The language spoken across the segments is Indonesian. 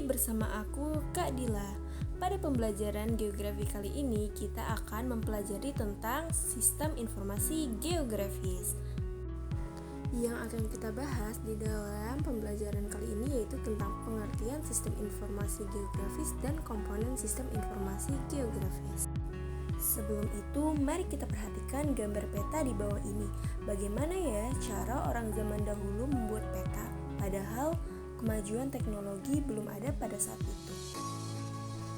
bersama aku, Kak Dila. Pada pembelajaran geografi kali ini, kita akan mempelajari tentang sistem informasi geografis. Yang akan kita bahas di dalam pembelajaran kali ini yaitu tentang pengertian sistem informasi geografis dan komponen sistem informasi geografis. Sebelum itu, mari kita perhatikan gambar peta di bawah ini. Bagaimana ya cara orang zaman dahulu membuat peta? Padahal kemajuan teknologi belum ada pada saat itu.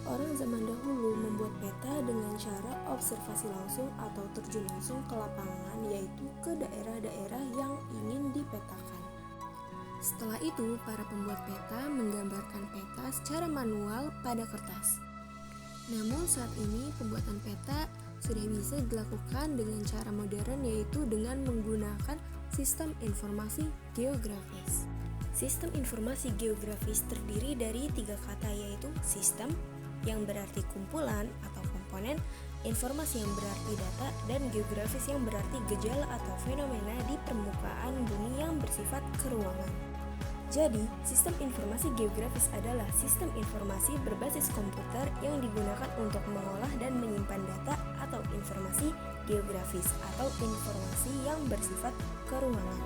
Orang zaman dahulu membuat peta dengan cara observasi langsung atau terjun langsung ke lapangan, yaitu ke daerah-daerah yang ingin dipetakan. Setelah itu, para pembuat peta menggambarkan peta secara manual pada kertas. Namun saat ini pembuatan peta sudah bisa dilakukan dengan cara modern, yaitu dengan menggunakan sistem informasi geografis. Sistem informasi geografis terdiri dari 3 kata, yaitu sistem yang berarti kumpulan atau komponen, informasi yang berarti data, dan geografis yang berarti gejala atau fenomena di permukaan bumi yang bersifat keruangan. Jadi, sistem informasi geografis adalah sistem informasi berbasis komputer yang digunakan untuk mengolah dan menyimpan data atau informasi geografis atau informasi yang bersifat keruangan.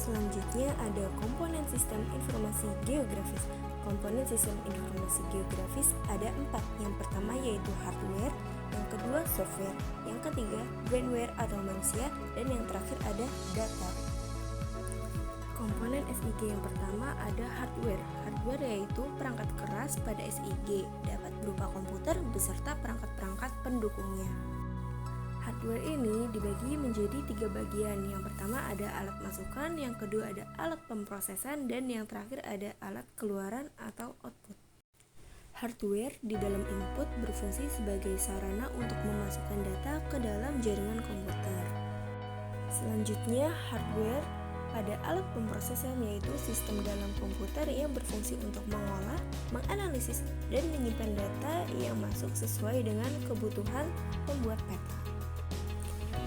Selanjutnya ada komponen sistem informasi geografis. Komponen sistem informasi geografis ada 4. Yang pertama yaitu hardware, yang kedua software, yang ketiga brainware atau manusia, dan yang terakhir ada data. Komponen SIG yang pertama ada hardware. Hardware yaitu perangkat keras pada SIG, dapat berupa komputer beserta perangkat-perangkat pendukungnya. Hardware ini dibagi menjadi 3 bagian. Yang pertama ada alat masukan, yang kedua ada alat pemrosesan, dan yang terakhir ada alat keluaran atau output. Hardware di dalam input berfungsi sebagai sarana untuk memasukkan data ke dalam jaringan komputer. Selanjutnya hardware pada alat pemrosesan, yaitu sistem dalam komputer yang berfungsi untuk mengolah, menganalisis, dan menyimpan data yang masuk sesuai dengan kebutuhan pembuat peta.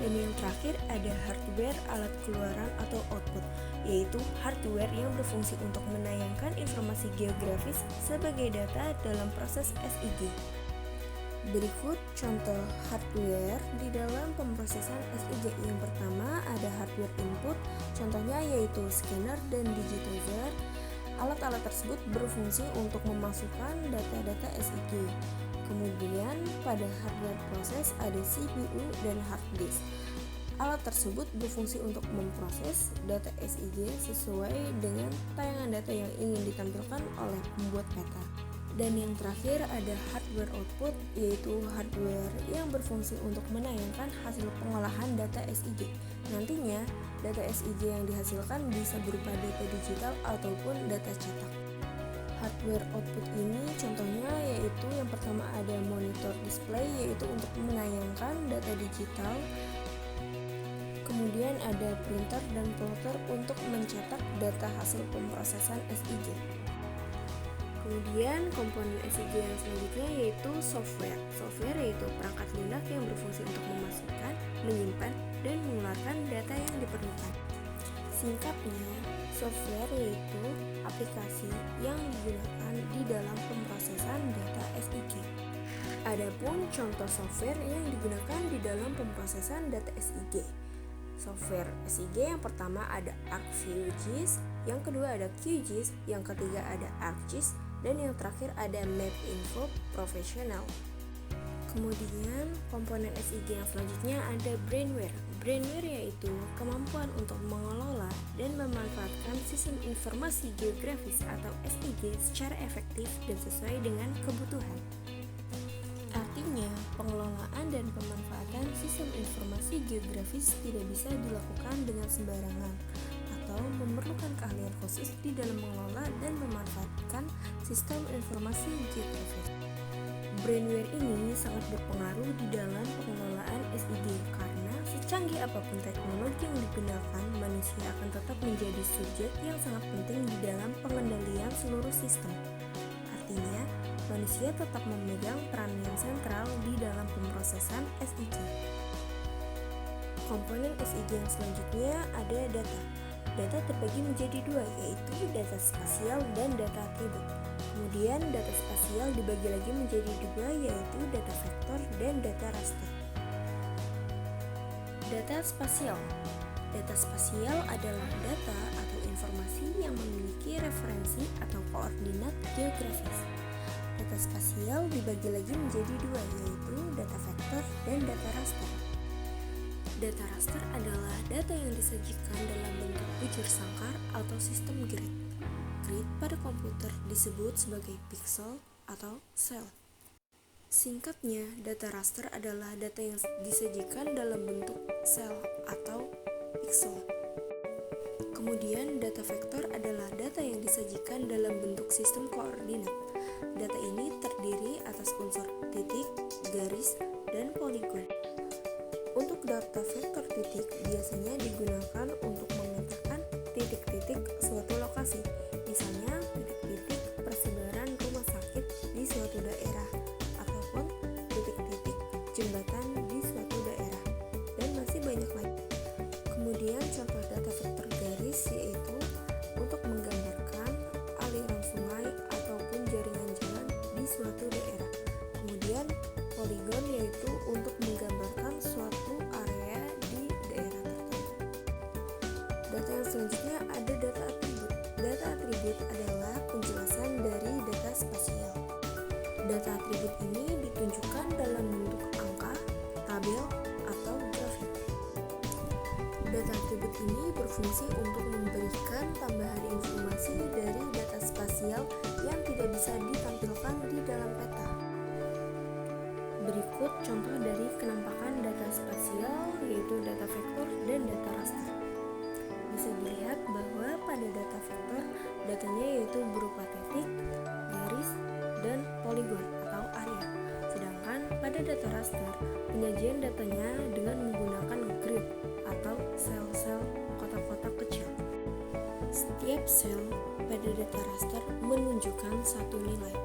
Dan yang terakhir ada hardware alat keluaran atau output, yaitu hardware yang berfungsi untuk menayangkan informasi geografis sebagai data dalam proses SIG. Berikut contoh hardware di dalam pemrosesan SIG. Yang pertama ada hardware input, contohnya yaitu scanner dan digitizer. Alat-alat tersebut berfungsi untuk memasukkan data-data SIG. Kemudian pada hardware proses ada CPU dan hard disk. Alat tersebut berfungsi untuk memproses data SIG sesuai dengan tayangan data yang ingin ditampilkan oleh pembuat peta. Dan yang terakhir ada hardware output, yaitu hardware yang berfungsi untuk menayangkan hasil pengolahan data SIG. Nantinya data SIG yang dihasilkan bisa berupa data digital ataupun data cetak. Hardware output ini contohnya yaitu yang pertama ada monitor display, yaitu untuk menayangkan data digital. Kemudian ada printer dan plotter untuk mencetak data hasil pemrosesan SIG. Kemudian komponen SIG yang selanjutnya yaitu software. Software yaitu perangkat lunak yang berfungsi untuk memasukkan, menyimpan, dan mengeluarkan data yang diperlukan. Singkatnya, software yaitu aplikasi yang digunakan di dalam pemrosesan data SIG. Adapun contoh software yang digunakan di dalam pemrosesan data SIG. Software SIG yang pertama ada ArcView-GIS, yang kedua ada QGIS, yang ketiga ada ArcGIS, dan yang terakhir ada MapInfo Professional. Kemudian komponen SIG yang selanjutnya ada brainware. Brainware yaitu kemampuan untuk mengelola dan memanfaatkan sistem informasi geografis atau SIG secara efektif dan sesuai dengan kebutuhan. Artinya, pengelolaan dan pemanfaatan sistem informasi geografis tidak bisa dilakukan dengan sembarangan atau memerlukan keahlian khusus di dalam mengelola dan memanfaatkan sistem informasi geografis. Brainware ini sangat berpengaruh di dalam pengelolaan SIG karena secanggih apapun teknologi yang digunakan, manusia akan tetap menjadi subjek yang sangat penting di dalam pengendalian seluruh sistem. Artinya, manusia tetap memegang peran yang sentral di dalam pemrosesan SIG. Komponen SIG yang selanjutnya ada data. Data terbagi menjadi 2, yaitu data spasial dan data atribut. Kemudian data spasial dibagi lagi menjadi dua, yaitu data vektor dan data raster. Data spasial. Data spasial adalah data atau informasi yang memiliki referensi atau koordinat geografis. Data spasial dibagi lagi menjadi dua, yaitu data vektor dan data raster. Data raster adalah data yang disajikan dalam bentuk bujur sangkar atau sistem grid. Grid pada komputer disebut sebagai pixel atau sel. Singkatnya, data raster adalah data yang disajikan dalam bentuk sel atau pixel. Kemudian, data vektor adalah data yang disajikan dalam bentuk sistem koordinat. Data ini terdiri atas unsur titik, garis, dan poligon. Untuk data vektor titik biasanya digunakan untuk memetakan titik-titik suatu lokasi, misalnya titik-titik persebaran rumah sakit di suatu daerah, ataupun titik-titik jembatan di suatu daerah, dan masih banyak lagi. Kemudian contoh data vektor garis yaitu untuk menggambarkan aliran sungai ataupun jaringan jalan di suatu daerah. Kemudian poligon yaitu untuk menggambarkan suatu area di daerah tertentu. Data yang selanjutnya ada data atribut. Data atribut adalah penjelasan dari data spasial. Data atribut ini ditunjukkan dalam bentuk angka, tabel, atau grafik. Data atribut ini berfungsi untuk memberikan tambahan informasi dari data spasial yang tidak bisa ditampilkan di dalam peta. Berikut contoh dari kenampakan data spasial, yaitu data vektor dan data raster. Bisa dilihat bahwa pada data vektor, datanya yaitu berupa titik, garis, dan poligon atau area. Sedangkan pada data raster, penyajian datanya dengan menggunakan grid atau sel-sel kotak-kotak kecil. Setiap sel pada data raster menunjukkan satu nilai,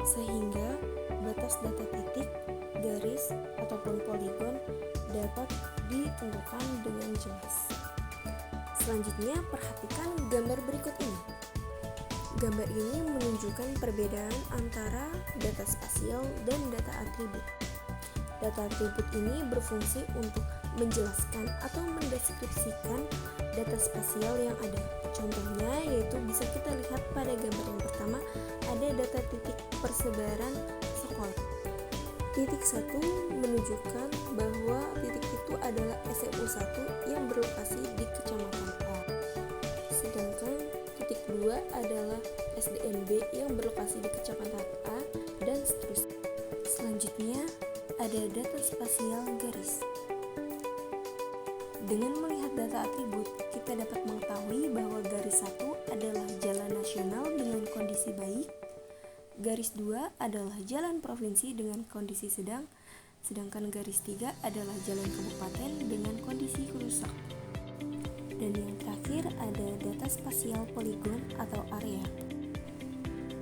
sehingga batas data titik, garis, ataupun poligon dapat ditentukan dengan jelas. Selanjutnya, perhatikan gambar berikut ini. Gambar ini menunjukkan perbedaan antara data spasial dan data atribut. Data atribut ini berfungsi untuk menjelaskan atau mendeskripsikan data spasial yang ada. Contohnya yaitu bisa kita lihat pada gambar yang pertama, ada data titik persebaran sekolah. Titik 1 menunjukkan bahwa titik itu adalah SMU 1 yang berlokasi di Kecamatan A. Sedangkan titik 2 adalah SDNB yang berlokasi di Kecamatan A, dan seterusnya. Selanjutnya, ada data spasial garis. Dengan melihat data atribut, kita dapat mengetahui bahwa garis 1 adalah jalan nasional dengan kondisi baik, garis 2 adalah jalan provinsi dengan kondisi sedang, sedangkan garis 3 adalah jalan kabupaten dengan kondisi rusak. Dan yang terakhir ada data spasial poligon atau area.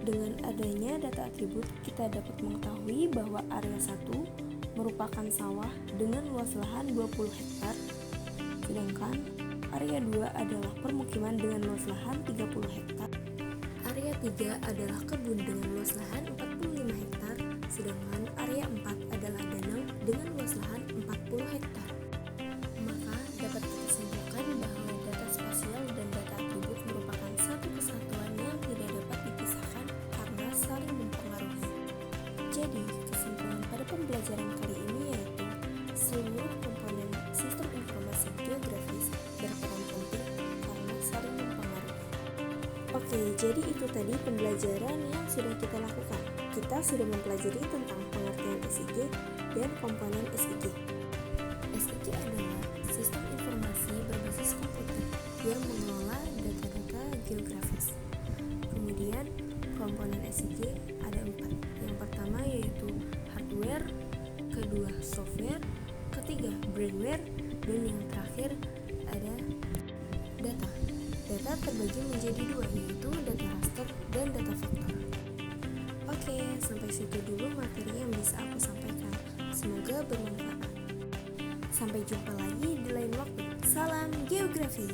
Dengan adanya data atribut, kita dapat mengetahui bahwa area 1 merupakan sawah dengan luas lahan 20 hektar, sedangkan area 2 adalah permukiman dengan luas lahan 30 hektar. Area 3 adalah kebun dengan luas lahan 45 hektar, sedangkan area 4 adalah danau dengan luas lahan 40 hektar. Maka dapat kita simpulkan bahwa data spasial dan data atribut merupakan satu kesatuan yang tidak dapat dipisahkan karena saling mempengaruhi. Jadi, kesimpulan pada pembelajaran kali ini yaitu seluruh komponen sistem informasi geografis berperan penting karena saling mempengaruhi. Oke, jadi itu tadi pembelajaran yang sudah kita lakukan. Kita sudah mempelajari tentang pengertian SIG dan komponen SIG. SIG adalah sistem informasi berbasis komputer yang mengelola data-data geografis. Kemudian, komponen SIG ada 4. Yang pertama yaitu hardware, kedua software, ketiga brainware, dan yang terakhir ada data. Data terbagi menjadi 2, yaitu data raster dan data vektor. Oke, sampai situ dulu materi yang bisa aku sampaikan. Semoga bermanfaat. Sampai jumpa lagi di lain waktu. Salam geografi.